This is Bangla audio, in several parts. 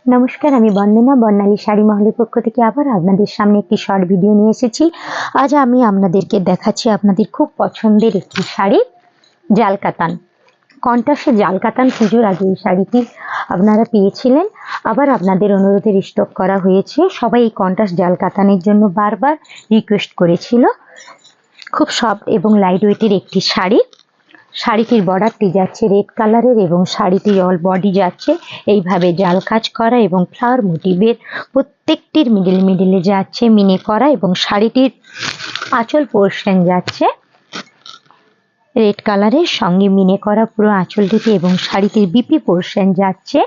নমস্কার, আমি বন্দনা বর্ণালী শাড়ি মহলের পক্ষ থেকে আবার আপনাদের সামনে একটি শর্ট ভিডিও নিয়ে এসেছি। আজ আমি আপনাদেরকে দেখাচ্ছি আপনাদের খুব পছন্দের একটি শাড়ি, জাল কাতান। কন্টাসে জাল কাতান পুজোর আগে এই শাড়িটি আপনারা পেয়েছিলেন, আবার আপনাদের অনুরোধে রিস্টক করা হয়েছে। সবাই এই কন্টাস জাল কাতানের জন্য বারবার রিকোয়েস্ট করেছিল। খুব সফট এবং লাইট ওয়েটের একটি শাড়ি। শাড়িটির বর্ডারটি যাচ্ছে রেড কালারের এবং শাড়িটির অল বডি যাচ্ছে এইভাবে জাল কাজ করা এবং ফ্লাওয়ার মোটিভের প্রত্যেকটির মিডিলে যাচ্ছে মিনে করা এবং শাড়িটির আঁচল পোর্শন যাচ্ছে রেড কালারের সঙ্গে মিনে করা পুরো আঁচলটিতে এবং শাড়িটির বিপি পোর্শন যাচ্ছে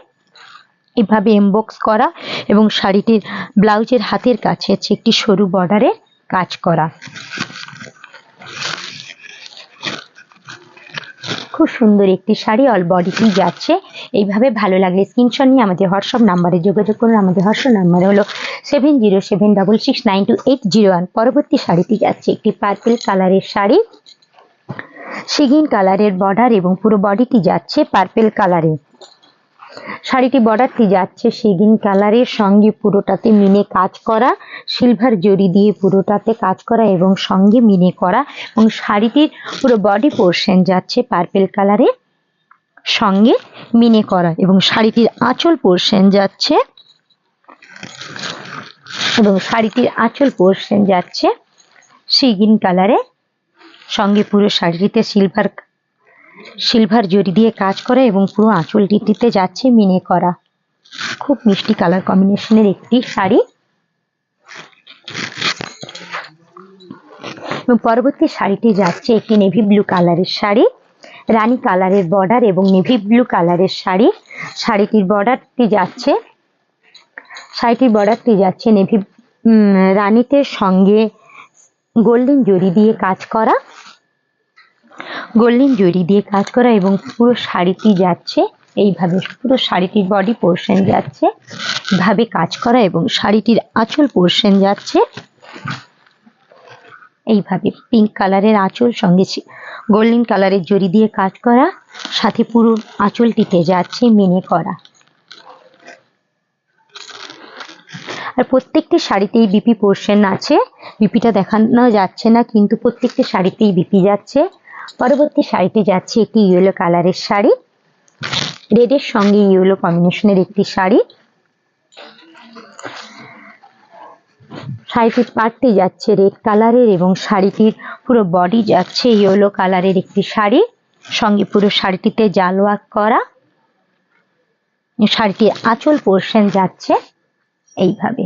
এভাবে এমবক্স করা এবং শাড়িটির ব্লাউজের হাতের কাছে একটি সরু বর্ডারের কাজ করা। খুব সুন্দর একটি শাড়ি, অল বডিটি যাচ্ছে এইভাবে। ভালো লাগলে স্ক্রিনশট নিয়ে আমাদের হোয়াটসঅ্যাপ নাম্বারে যোগাযোগ করুন। আমাদের হোয়াটসঅ্যাপ নাম্বার হলো 7076692801। পরবর্তী শাড়িটি যাচ্ছে একটি পার্পল কালারের শাড়ি, সিগিন কালারের বর্ডার এবং পুরো বডিটি যাচ্ছে পার্পল কালারে। শাড়িটি বর্ডারটি যাচ্ছে সিগিন কালারের সঙ্গে পুরোটাতে মিনে কাজ করা, সিলভার জরি দিয়ে পুরোটাতে কাজ করা এবং সঙ্গে মিনে করা এবং শাড়িটির পুরো বডি পোর্শন যাচ্ছে পার্পল কালারের সঙ্গে মিনে করা এবং শাড়িটির আঁচল পোর্শন যাচ্ছে সিগিন কালারের সঙ্গে পুরো শাড়িটিতে সিলভার জরি দিয়ে কাজ করা এবং পুরো আঁচলটিতে যাচ্ছে মিনে করা। খুব মিষ্টি কালার কম্বিনেশনের একটি শাড়ি। এবং পরবর্তী শাড়িটি যাচ্ছে একটি নেভি ব্লু কালারের শাড়ি, রানী কালারের বর্ডার এবং নেভি ব্লু কালারের শাড়ি। শাড়িটির বর্ডারটি যাচ্ছে নেভি রানীতে সঙ্গে গোল্ডেন জরি দিয়ে কাজ করা এবং পুরো শাড়িটি যাচ্ছে এইভাবে, পুরো শাড়িটির বডি পোর্শন যাচ্ছে ভাবে কাজ করা এবং শাড়িটির আঁচল পোর্শন যাচ্ছে এইভাবে পিঙ্ক কালারের আঁচল সঙ্গে গোল্ডেন কালারের জরি দিয়ে কাজ করা, সাথে পুরো আঁচলটিতে যাচ্ছে মিনে করা। আর প্রত্যেকটি শাড়িতেই বিপি পোর্শন আছে, বিপিটা দেখানো যাচ্ছে না কিন্তু প্রত্যেকটি শাড়িতেই বিপি যাচ্ছে। পরবর্তী শাড়িটি যাচ্ছে একটি ইয়েলো কালারের শাড়ি, রেডের সঙ্গে ইয়েলো কম্বিনেশনের একটি শাড়ি। শাড়িটির পাটটি যাচ্ছে রেড কালারের এবং শাড়িটির পুরো বডি যাচ্ছে ইয়েলো কালারের একটি শাড়ি, সঙ্গে পুরো শাড়িটিতে জাল ওয়ার্ক করা। শাড়িটির আঁচল পোর্শন যাচ্ছে এইভাবে।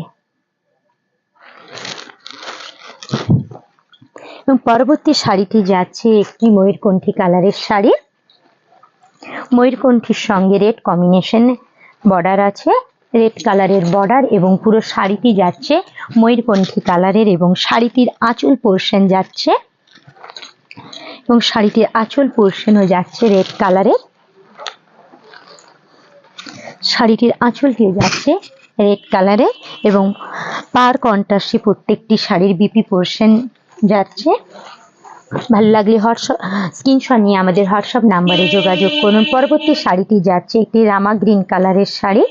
এবং পরবর্তী শাড়িটি যাচ্ছে একটি ময়ূরকণ্ঠী কালারের শাড়ি, ময়ূরকণ্ঠীর সঙ্গে রেড কম্বিনেশন বর্ডার আছে, রেড কালারের বর্ডার এবং পুরো শাড়িটি যাচ্ছে ময়ূরকণ্ঠী কালারের এবং শাড়িটির আঁচল পোর্শন যাচ্ছে রেড কালারের। শাড়িটির আঁচলটিও যাচ্ছে রেড কালারের এবং পার কন্ট্রাস্টে প্রত্যেকটি শাড়ির বিপি পোর্শন যাচ্ছে। ভালো লাগলে স্ক্রিনশট নিয়ে আমাদের হোয়াটসঅ্যাপ নাম্বারে যোগাযোগ করুন। পরবর্তী শাড়িটি যাচ্ছে একটি রামা গ্রিন কালারের শাড়ি,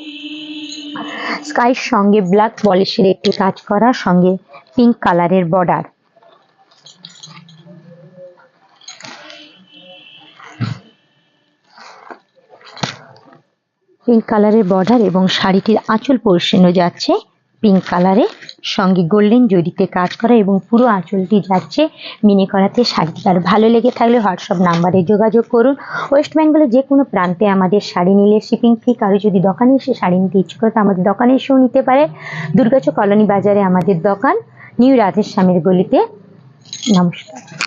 স্কাইয়ের সঙ্গে ব্ল্যাক পলিশের একটি কাজ করা, সঙ্গে পিঙ্ক কালারের বর্ডার। পিঙ্ক কালারের বর্ডার এবং শাড়িটির আঁচল পোর্শনও যাচ্ছে পিঙ্ক কালারে, সঙ্গে গোল্ডেন জরিতে কাজ করা এবং পুরো আঁচলটি যাচ্ছে মিনে করাতে। শাড়িটি আর ভালো লেগে থাকলে হোয়াটসঅ্যাপ নাম্বারে যোগাযোগ করুন। ওয়েস্ট বেঙ্গলের যে কোনো প্রান্তে আমাদের শাড়ি নিলে শিপিং ফ্রি। কারো যদি দোকানে এসে শাড়ি নিতে ইচ্ছে করে আমাদের দোকানে এসেও নিতে পারে। দুর্গাচক কলোনি বাজারে আমাদের দোকান, নিউ রাধেশ্যামের গলিতে। নমস্কার।